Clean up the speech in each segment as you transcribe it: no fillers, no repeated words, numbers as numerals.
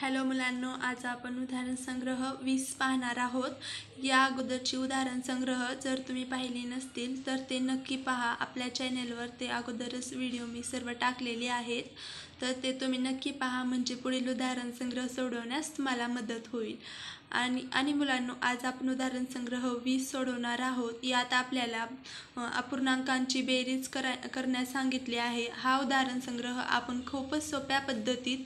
Hello मुलांनो, आज आपण उदाहरण संग्रह 20 पाहणार आहोत. या अगोदरची उदाहरण संग्रह जर तुम्ही पाहिले नसतील तर ते नक्की पहा. आपल्या चॅनेलवर ते अगोदरच व्हिडिओ मी सर्व टाकलेले आहेत, तर ते तुम्ही नक्की पहा, म्हणजे पुढील उदाहरण संग्रह सोडवण्यास तुम्हाला मदत होईल. आणि मुलांनो, आज आपण उदाहरण संग्रह 20 सोडवणार आहोत. यात आपल्याला अपूर्णांकांची बेरीज करण्यास सांगितले आहे. हा उदाहरण संग्रह आपण खूपच सोप्या पद्धतीत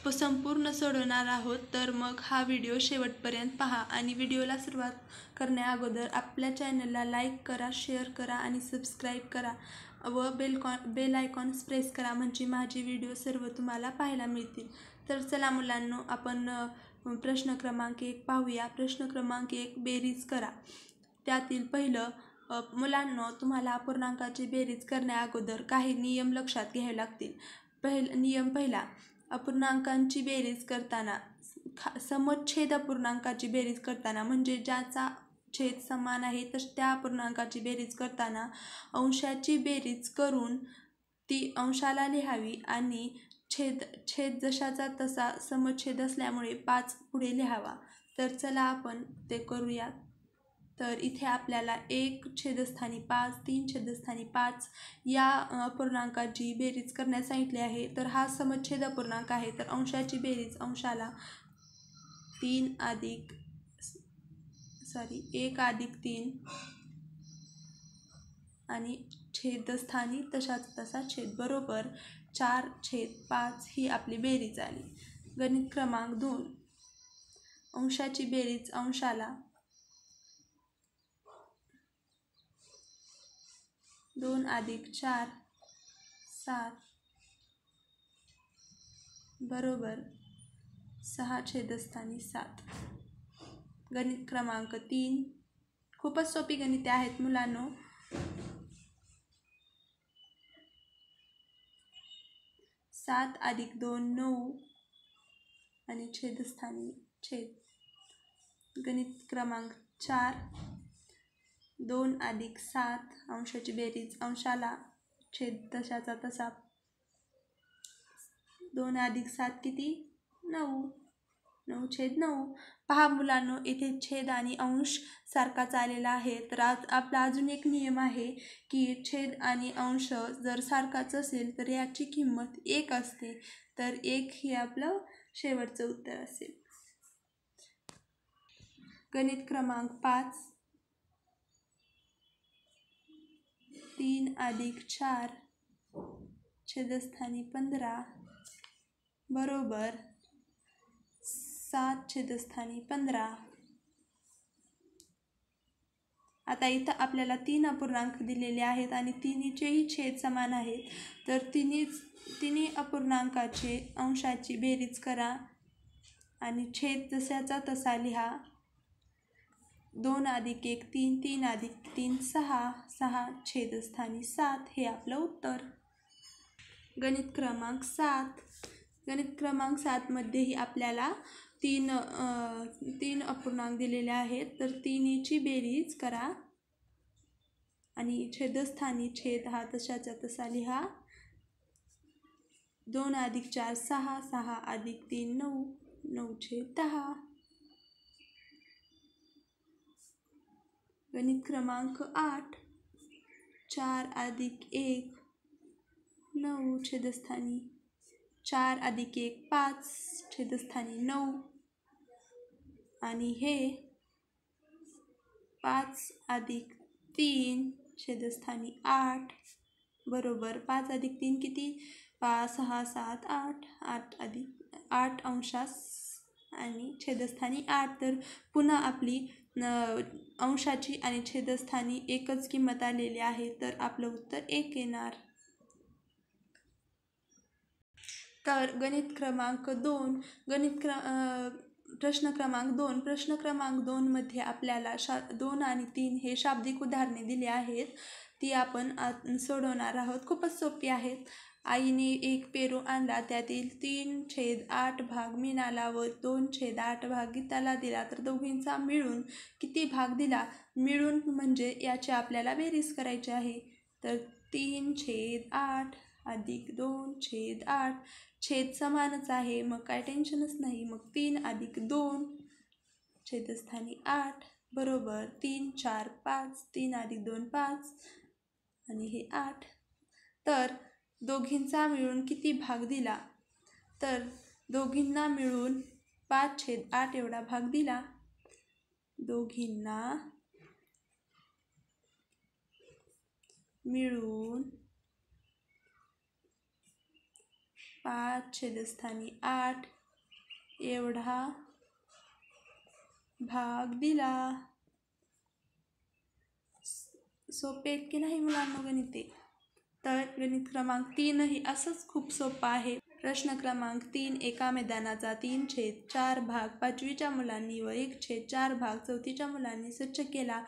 संपूर्ण सोडवणार आहोत. तर मग हा व्हिडिओ शेवटपर्यंत पहा. आणि व्हिडिओला सुरुवात करण्या अगोदर आपल्या चॅनलला लाईक करा, शेअर करा आणि सबस्क्राईब करा व बेल आयकॉन प्रेस करा, म्हणजे माझे व्हिडिओ सर्व तुम्हाला पाहायला मिळतील. तर चला मुलांनो, आपण प्रश्न क्रमांक 1 पाहूया. प्रश्न क्रमांक 1, बेरीज करा. त्यातील पहिलं, मुलांनो, तुम्हाला अपूर्णांकाची बेरीज करण्या अगोदर काही नियम लक्षात घ्यावे लागतील. नियम पहिला, अपूर्णांकांची बेरीज करताना समछेद अपूर्णांकाची बेरीज करताना, म्हणजे ज्याचा छेद समान आहे तर त्या अपूर्णांकाची बेरीज करताना अंशाची बेरीज करून ती अंशाला लिहावी आणि छेद जशाचा तसा समछेद असल्यामुळे 5 पुढे लिहावा. तर चला आपण ते करूयात. तर इथे आपल्याला 1 छेदस्थानी 5, 3 छेदस्थानी 5 या अपूर्णांकाची बेरीज करण्यास सांगितले आहे. तर हा समछेद अपूर्णांक आहे, तर अंशाची बेरीज अंशाला 1 अधिक 3 आणि छेदस्थानी तशाच तसा छेद बरोबर 4/5 ही आपली बेरीज आली. गणित क्रमांक 2, अंशाची बेरीज अंशाला 2 अधिक 4 7 बरोबर 6 छेदस्थानी 7. गणित क्रमांक 3, खूपच सोपी गणिते आहेत मुलांनो. 7 अधिक 2 9 आणि छेदस्थानी छेद. गणित क्रमांक 4, 2 अधिक 7 अंशाची बेरीज अंशाला छेद तशाचा तसा. 2 अधिक 7 किती? 9. 9/9. पहा मुलांनो, इथे छेद आणि अंश सारखाच आलेला आहे. तर आपला अजून एक नियम आहे की छेद आणि अंश जर सारखाच असेल तर याची किंमत 1 असते. तर 1 हे आपलं शेवटचं उत्तर असेल. गणित क्रमांक 5, 3 अधिक 4 छेदस्थानी 15 बरोबर 7 छेदस्थानी 15. आता इथं आपल्याला 3 अपूर्णांक दिलेले आहेत आणि तिन्हीचेही छेद समान आहेत. तर तिन्ही अपूर्णांकाचे अंशाची बेरीज करा आणि छेद जशाचा तसा लिहा. 2 अधिक 1 3, 3 अधिक 3 6, 6 छेदस्थानी 7 हे आपलं उत्तर. गणित क्रमांक 7, गणित क्रमांक 7 मध्येही आपल्याला 3 अपूर्णांक दिलेले आहेत. तर तिन्हीची बेरीज करा आणि छेदस्थानी छेद हा तशाचा तसा लिहा. 2 अधिक 4 6, 6 अधिक 3 9, 9/10. गणित क्रमांक 8, 4 अधिक 1 9 छेदस्थानी 4 अधिक 1 5 छेदस्थानी 9 आणि हे 5 अधिक 3 छेदस्थानी 8 बरोबर 5 अधिक 3 किती? 5 6 7 8 8 अधिक 8 अंशास आणि छेदस्थानी 8. तर पुन्हा आपली अंशाची आणि छेदस्थानी एकच किंमत आलेली आहे. तर आपलं उत्तर 1 येणार. तर गणित क्रमांक 2, प्रश्न क्रमांक 2. प्रश्न क्रमांक 2 मध्ये आपल्याला 2 आणि 3 हे शाब्दिक उदाहरणे दिली आहेत. ती आपण सोडवणार आहोत. खूपच सोपी आहेत. आईने 1 पेरू आणला, त्यातील 3/8 भाग मीनाला व 2/8 भाग गीताला दिला. तर दोघींचा मिळून किती भाग दिला? मिळून म्हणजे याची आपल्याला बेरीज करायची आहे. तर 3/8 अधिक 2 छेद 8. छेद समानच आहे, मग काय टेन्शनच नाही. मग 3 अधिक 2 छेदस्थानी 8 बरोबर 3 4 5. 3 अधिक 2 5 आणि हे 8. तर दोघींचा मिळून किती भाग दिला? तर दोघींना मिळून 5/8 एवढा भाग दिला. दोघींना मिळून 5 छेदस्थानी 8 एवढा भाग दिला. सोपे की नाही मुलांनो गणिते? तर गणित क्रमांक 3 ही असंच खूप सोपं आहे. प्रश्न क्रमांक 3. एका मैदानाचा 3/4 भाग 5वीच्या मुलांनी व 1/4 भाग 4थीच्या मुलांनी स्वच्छ केला,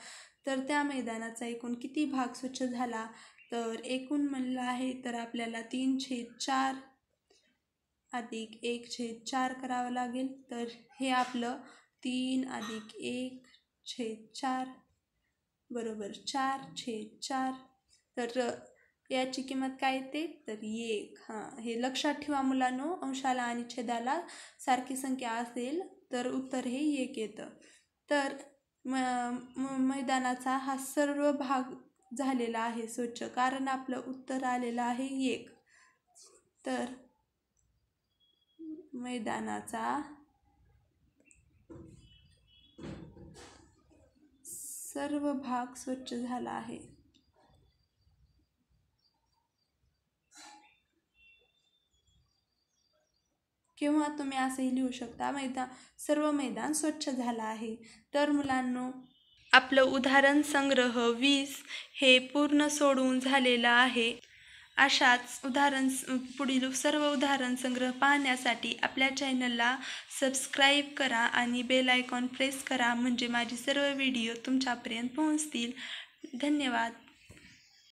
तर त्या मैदानाचा एकूण किती भाग स्वच्छ झाला? तर एकूण म्हणलं आहे तर आपल्याला 3/4 अधिक 1/4 करावं लागेल. तर हे आपलं 3 अधिक 1/4 बरोबर 4/4. तर याची किंमत काय येते? तर 1. हे लक्षात ठेवा मुलांनो, अंशाला आणि छेदाला सारखी संख्या असेल तर उत्तर हे 1 येतं. तर मैदानाचा हा सर्व भाग झालेला आहे स्वच्छ, कारण आपलं उत्तर आलेलं आहे 1. तर मैदानाचा सर्व भाग स्वच्छ झाला आहे. किंवा तुम्ही असंही लिहू शकता, सर्व मैदान स्वच्छ झालं आहे. तर मुलांनो, आपलं उदाहरण संग्रह 20 हे पूर्ण सोडवून झालेलं आहे. अशाच पुढील सर्व उदाहरण संग्रह पाहण्यासाठी आपल्या चॅनलला सबस्क्राईब करा आणि बेल आयकॉन प्रेस करा, म्हणजे माझे सर्व व्हिडिओ तुमच्यापर्यंत पोहोचतील. धन्यवाद.